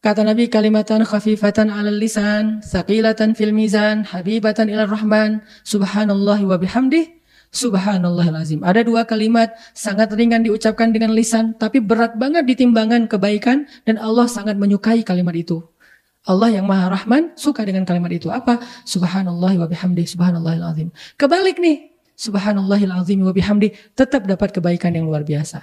kata Nabi kalimatan khafifatan 'alal lisan, saqilatan fil mizan, habibatan ilar rahman, subhanallahi wa bihamdih, subhanallahil azim. Ada dua kalimat sangat ringan diucapkan dengan lisan, tapi berat banget di timbangan kebaikan dan Allah sangat menyukai kalimat itu. Allah yang Maha Rahman suka dengan kalimat itu. Apa? Subhanallahi wa bihamdih, subhanallahil azim. Kebalik nih, subhanallahil azim wa bihamdih, tetap dapat kebaikan yang luar biasa.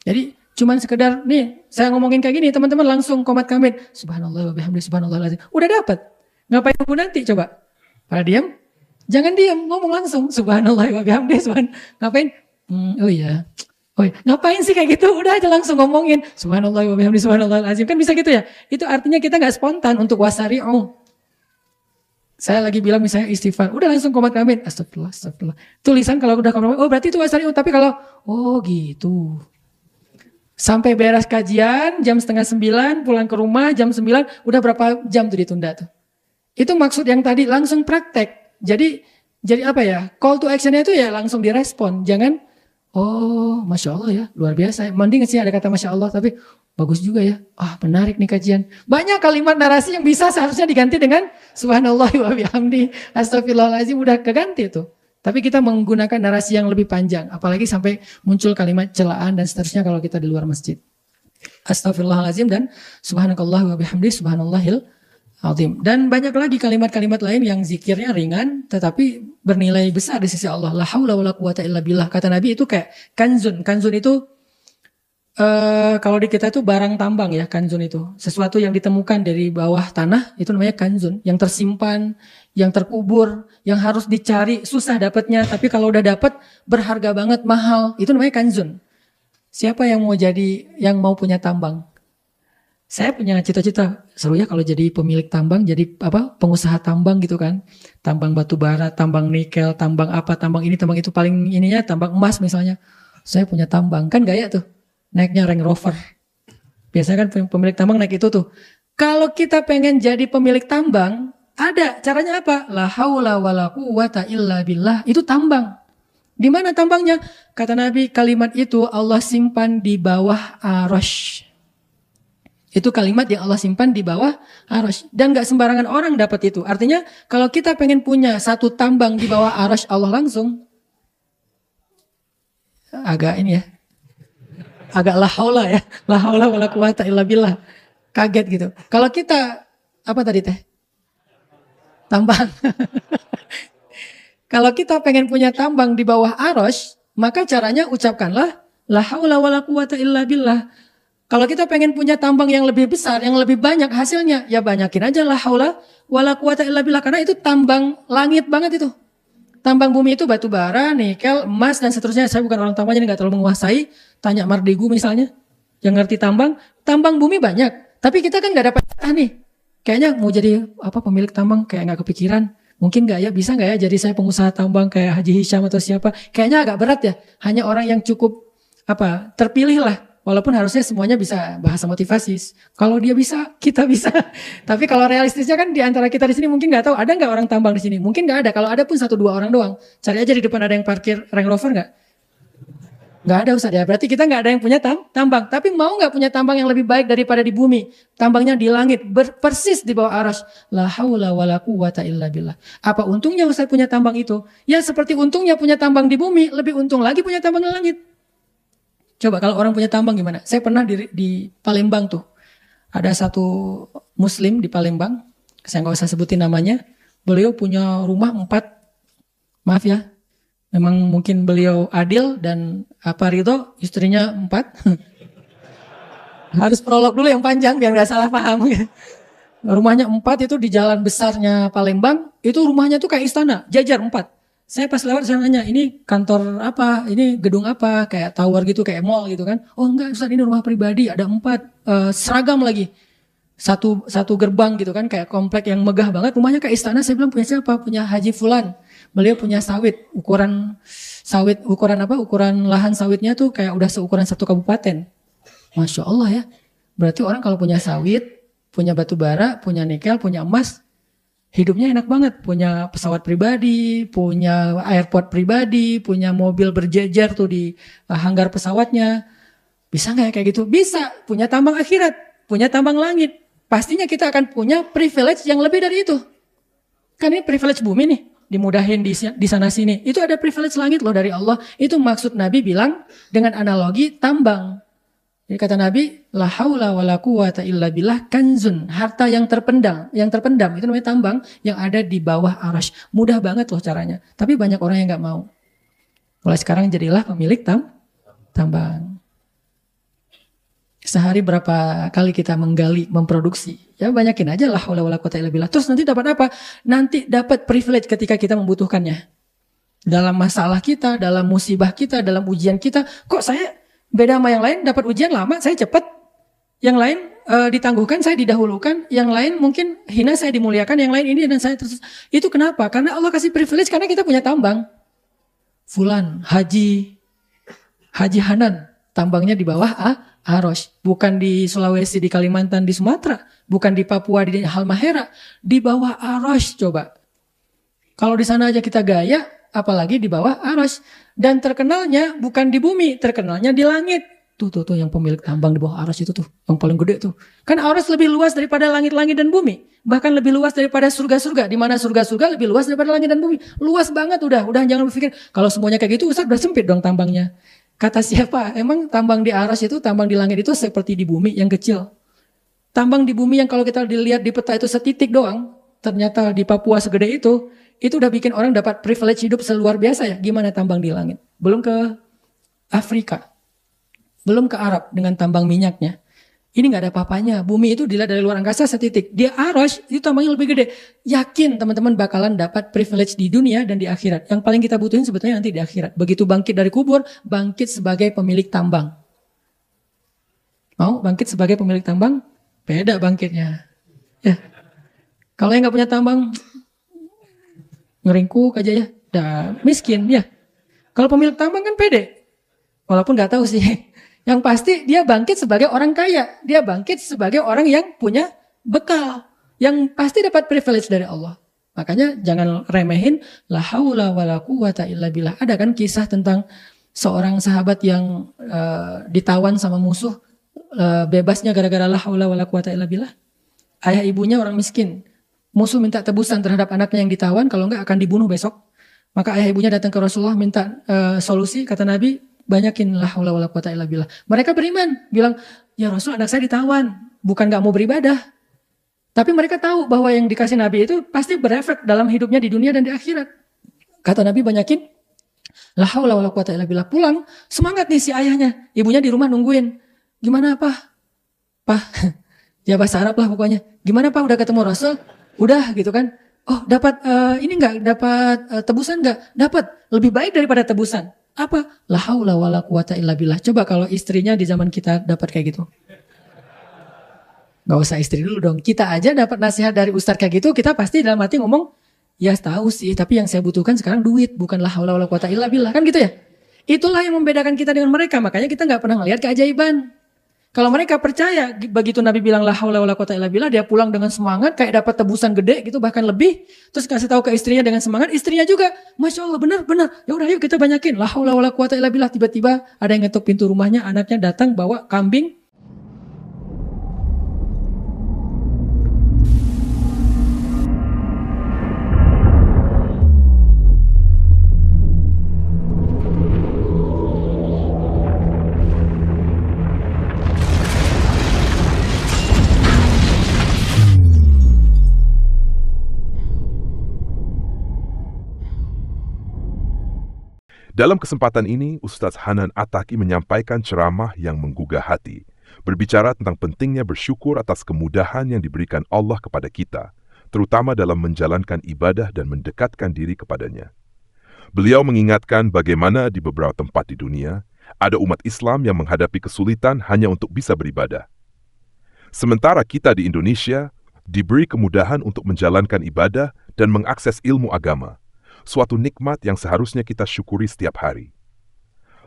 Jadi cuman sekedar nih saya ngomongin kayak gini, teman-teman langsung komat kamit subhanallah wa bihamdi subhanallahil azim. Udah dapat. Ngapain nunggu nanti coba? Pada diam? Jangan diam, ngomong langsung subhanallah wa bihamdi ngapain? Oh iya. Ngapain sih kayak gitu? Udah aja langsung ngomongin subhanallah wa bihamdi subhanallahil azim. Kan bisa gitu ya? Itu artinya kita enggak spontan untuk wasari'u. Saya lagi bilang misalnya istighfar, udah langsung komat kamit astagfirullah. Tulisan kalau udah komat, oh berarti itu wasari'u, tapi kalau gitu. Sampai beres kajian jam 8:30, pulang ke rumah jam 9, udah berapa jam tuh ditunda tuh. Itu maksud yang tadi langsung praktek. Jadi apa ya, call to action-nya itu ya langsung direspon. Jangan, oh Masya Allah ya, luar biasa. Mending sih ada kata Masya Allah, tapi bagus juga ya. Menarik nih kajian. Banyak kalimat narasi yang bisa seharusnya diganti dengan subhanallah wa bihamdi, astagfirullahaladzim, udah keganti tuh. Tapi kita menggunakan narasi yang lebih panjang, apalagi sampai muncul kalimat celaan dan seterusnya kalau kita di luar masjid. Astagfirullahaladzim dan subhanakallah wa bihamdi subhanallahil azim. Dan banyak lagi kalimat-kalimat lain yang zikirnya ringan tetapi bernilai besar di sisi Allah. La haula wala quwata illa billah. Kata Nabi itu kayak kanzun. Kanzun itu kalau di kita itu barang tambang ya, kanzun itu. Sesuatu yang ditemukan dari bawah tanah itu namanya kanzun. Yang tersimpan, yang terkubur, yang harus dicari, susah dapatnya. Tapi kalau udah dapat berharga banget, mahal. Itu namanya kanzun. Siapa yang mau punya tambang? Saya punya cita-cita, seru ya kalau jadi pemilik tambang, jadi pengusaha tambang gitu kan. Tambang batu bara, tambang nikel, tambang apa, tambang ini, tambang itu, paling ininya tambang emas misalnya. Saya punya tambang, kan gaya tuh. Naiknya Range Rover. Biasanya kan pemilik tambang naik itu tuh. Kalau kita pengen jadi pemilik tambang, ada caranya apa? La haula wala quwata illa billah. Itu tambang. Di mana tambangnya? Kata Nabi, kalimat itu Allah simpan di bawah arasy. Itu kalimat yang Allah simpan di bawah arasy. Dan gak sembarangan orang dapat itu. Artinya kalau kita pengen punya satu tambang di bawah arasy Allah langsung. Agak ini ya. Agak la haula ya. La haula wala quwata illa billah. Kaget gitu. Kalau kita, apa tadi teh? Tambang. Kalau kita pengen punya tambang di bawah arasy, maka caranya ucapkanlah la haula wala quwata illa billah. Kalau kita pengen punya tambang yang lebih besar, yang lebih banyak hasilnya, ya banyakin aja la haula wala quwata illa billah. Karena itu tambang langit banget itu. Tambang bumi itu batu bara, nikel, emas, dan seterusnya. Saya bukan orang tambang, jadi gak terlalu menguasai. Tanya Mardegu misalnya, yang ngerti tambang. Tambang bumi banyak, tapi kita kan gak dapat nih. Kayaknya mau jadi pemilik tambang, kayak gak kepikiran. Mungkin gak ya, bisa gak ya jadi saya pengusaha tambang kayak Haji Hisham atau siapa. Kayaknya agak berat ya, hanya orang yang cukup terpilih lah. Walaupun harusnya semuanya bisa bahasa motivasi. Kalau dia bisa, kita bisa. Tapi kalau realistisnya kan di antara kita di sini mungkin nggak tahu ada nggak orang tambang di sini. Mungkin nggak ada. Kalau ada pun 1-2 orang doang. Cari aja di depan ada yang parkir Range Rover nggak? Nggak ada Ustaz ya. Berarti kita nggak ada yang punya tambang. Tapi mau nggak punya tambang yang lebih baik daripada di bumi? Tambangnya di langit, persis di bawah arasy. La haula wala quwata illa billah. Apa untungnya Ustaz punya tambang itu? Ya seperti untungnya punya tambang di bumi, lebih untung lagi punya tambang di langit. Coba kalau orang punya tambang gimana? Saya pernah di Palembang tuh. Ada satu muslim di Palembang. Saya nggak usah sebutin namanya. Beliau punya rumah 4. Maaf ya. Memang mungkin beliau adil dan ridho, istrinya 4. Harus prolog dulu yang panjang biar nggak salah paham. Rumahnya 4 itu di jalan besarnya Palembang. Itu rumahnya tuh kayak istana, jajar 4. Saya pas lewat saya nanya, ini kantor apa, ini gedung apa, kayak tower gitu, kayak mall gitu kan. Oh enggak Ustaz, ini rumah pribadi, ada 4, seragam lagi. Satu gerbang gitu kan, kayak komplek yang megah banget, rumahnya kayak istana. Saya bilang punya siapa? Punya Haji Fulan. Beliau punya sawit, ukuran lahan sawitnya tuh kayak udah seukuran 1 kabupaten. Masya Allah ya. Berarti orang kalau punya sawit, punya batu bara, punya nikel, punya emas, hidupnya enak banget, punya pesawat pribadi, punya airport pribadi, punya mobil berjejer tuh di hanggar pesawatnya. Bisa nggak kayak gitu? Bisa, punya tambang akhirat, punya tambang langit. Pastinya kita akan punya privilege yang lebih dari itu. Kan ini privilege bumi nih, dimudahin di sana sini. Itu ada privilege langit loh dari Allah. Itu maksud Nabi bilang dengan analogi tambang. Jadi kata Nabi, la haula wala quwata illa billah kanzun, harta yang terpendam itu namanya tambang yang ada di bawah arasy. Mudah banget loh caranya. Tapi banyak orang yang nggak mau. Mulai sekarang jadilah pemilik tambang. Sehari berapa kali kita menggali, memproduksi? Ya banyakin aja la haula wala quwata illa billah. Terus nanti dapat apa? Nanti dapat privilege ketika kita membutuhkannya. Dalam masalah kita, dalam musibah kita, dalam ujian kita, kok saya beda sama yang lain, dapat ujian lama, saya cepat. Yang lain ditangguhkan, saya didahulukan. Yang lain mungkin hina, saya dimuliakan. Yang lain ini dan saya terus. Itu kenapa? Karena Allah kasih privilege, karena kita punya tambang. Fulan, Haji Hanan, tambangnya di bawah arasy. Bukan di Sulawesi, di Kalimantan, di Sumatera. Bukan di Papua, di Halmahera. Di bawah arasy coba. Kalau di sana aja kita gaya, apalagi di bawah arasy. Dan terkenalnya bukan di bumi, terkenalnya di langit. Tuh yang pemilik tambang di bawah arsy itu tuh, yang paling gede tuh. Kan arsy lebih luas daripada langit-langit dan bumi. Bahkan lebih luas daripada surga-surga. Di mana surga-surga lebih luas daripada langit dan bumi. Luas banget udah jangan berpikir kalau semuanya kayak gitu Ustaz udah sempit dong tambangnya. Kata siapa? Emang tambang di arsy itu, tambang di langit itu seperti di bumi yang kecil. Tambang di bumi yang kalau kita dilihat di peta itu setitik doang, ternyata di Papua segede itu udah bikin orang dapat privilege hidup seluar biasa ya. Gimana tambang di langit? Belum ke Afrika. Belum ke Arab dengan tambang minyaknya. Ini nggak ada apa-apanya. Bumi itu dilihat dari luar angkasa setitik. Dia arsy itu tambangnya lebih gede. Yakin teman-teman bakalan dapat privilege di dunia dan di akhirat. Yang paling kita butuhin sebetulnya nanti di akhirat. Begitu bangkit dari kubur, bangkit sebagai pemilik tambang. Mau bangkit sebagai pemilik tambang? Beda bangkitnya. Ya. Kalau yang nggak punya tambang, ngeringkuk aja ya. Dah miskin ya. Kalau pemilik tambang kan pede. Walaupun nggak tahu sih. Yang pasti dia bangkit sebagai orang kaya. Dia bangkit sebagai orang yang punya bekal. Yang pasti dapat privilege dari Allah. Makanya jangan remehin la haula wala quwata illa billah. Ada kan kisah tentang seorang sahabat yang ditawan sama musuh, bebasnya gara-gara la haula wala quwata illa billah. Ayah ibunya orang miskin. Musuh minta tebusan terhadap anaknya yang ditawan, kalau enggak akan dibunuh besok. Maka ayah ibunya datang ke Rasulullah minta solusi, kata Nabi, banyakin la haula wala quwata illa billah. Mereka beriman, bilang, ya Rasul anak saya ditawan, bukan gak mau beribadah. Tapi mereka tahu bahwa yang dikasih Nabi itu pasti berefek dalam hidupnya di dunia dan di akhirat. Kata Nabi banyakin, la haula wala quwata illa billah. Pulang, semangat nih si ayahnya. Ibunya di rumah nungguin. Gimana Pak? Ya bahasa Arab lah pokoknya. Gimana Pak udah ketemu Rasul? Udah gitu kan. Oh dapat ini enggak? Dapat tebusan enggak? Dapat. Lebih baik daripada tebusan. Apa? La haula wala quwata illa billah. Coba kalau istrinya di zaman kita dapat kayak gitu. Gak usah istri dulu dong. Kita aja dapat nasihat dari ustaz kayak gitu, kita pasti dalam hati ngomong, ya tahu sih, tapi yang saya butuhkan sekarang duit, bukan la haula wala quwata illa billah. Kan gitu ya? Itulah yang membedakan kita dengan mereka. Makanya kita gak pernah ngelihat keajaiban. Kalau mereka percaya, begitu Nabi bilang la haula wala quwata illa billah, dia pulang dengan semangat, kayak dapat tebusan gede gitu, bahkan lebih. Terus kasih tahu ke istrinya dengan semangat, istrinya juga, Masya Allah benar. Ya udah yuk kita banyakin, la haula wala quwata illa billah. Tiba-tiba ada yang ngetuk pintu rumahnya, anaknya datang bawa kambing. Dalam kesempatan ini, Ustaz Hanan Attaqi menyampaikan ceramah yang menggugah hati, berbicara tentang pentingnya bersyukur atas kemudahan yang diberikan Allah kepada kita, terutama dalam menjalankan ibadah dan mendekatkan diri kepadanya. Beliau mengingatkan bagaimana di beberapa tempat di dunia, ada umat Islam yang menghadapi kesulitan hanya untuk bisa beribadah. Sementara kita di Indonesia diberi kemudahan untuk menjalankan ibadah dan mengakses ilmu agama, suatu nikmat yang seharusnya kita syukuri setiap hari.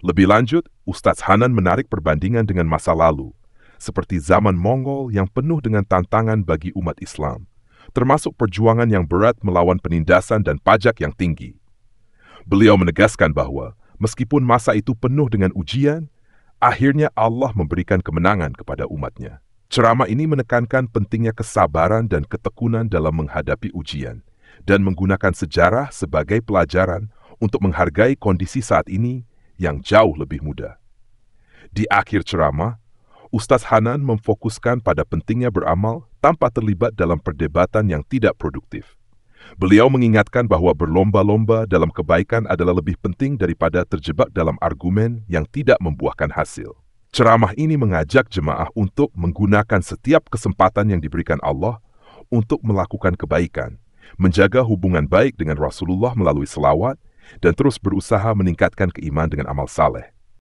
Lebih lanjut, Ustaz Hanan menarik perbandingan dengan masa lalu, seperti zaman Mongol yang penuh dengan tantangan bagi umat Islam, termasuk perjuangan yang berat melawan penindasan dan pajak yang tinggi. Beliau menegaskan bahwa, meskipun masa itu penuh dengan ujian, akhirnya Allah memberikan kemenangan kepada umatnya. Ceramah ini menekankan pentingnya kesabaran dan ketekunan dalam menghadapi ujian, dan menggunakan sejarah sebagai pelajaran untuk menghargai kondisi saat ini yang jauh lebih mudah. Di akhir ceramah, Ustaz Hanan memfokuskan pada pentingnya beramal tanpa terlibat dalam perdebatan yang tidak produktif. Beliau mengingatkan bahwa berlomba-lomba dalam kebaikan adalah lebih penting daripada terjebak dalam argumen yang tidak membuahkan hasil. Ceramah ini mengajak jemaah untuk menggunakan setiap kesempatan yang diberikan Allah untuk melakukan kebaikan, menjaga hubungan baik dengan Rasulullah melalui selawat, dan terus berusaha meningkatkan keimanan dengan amal saleh.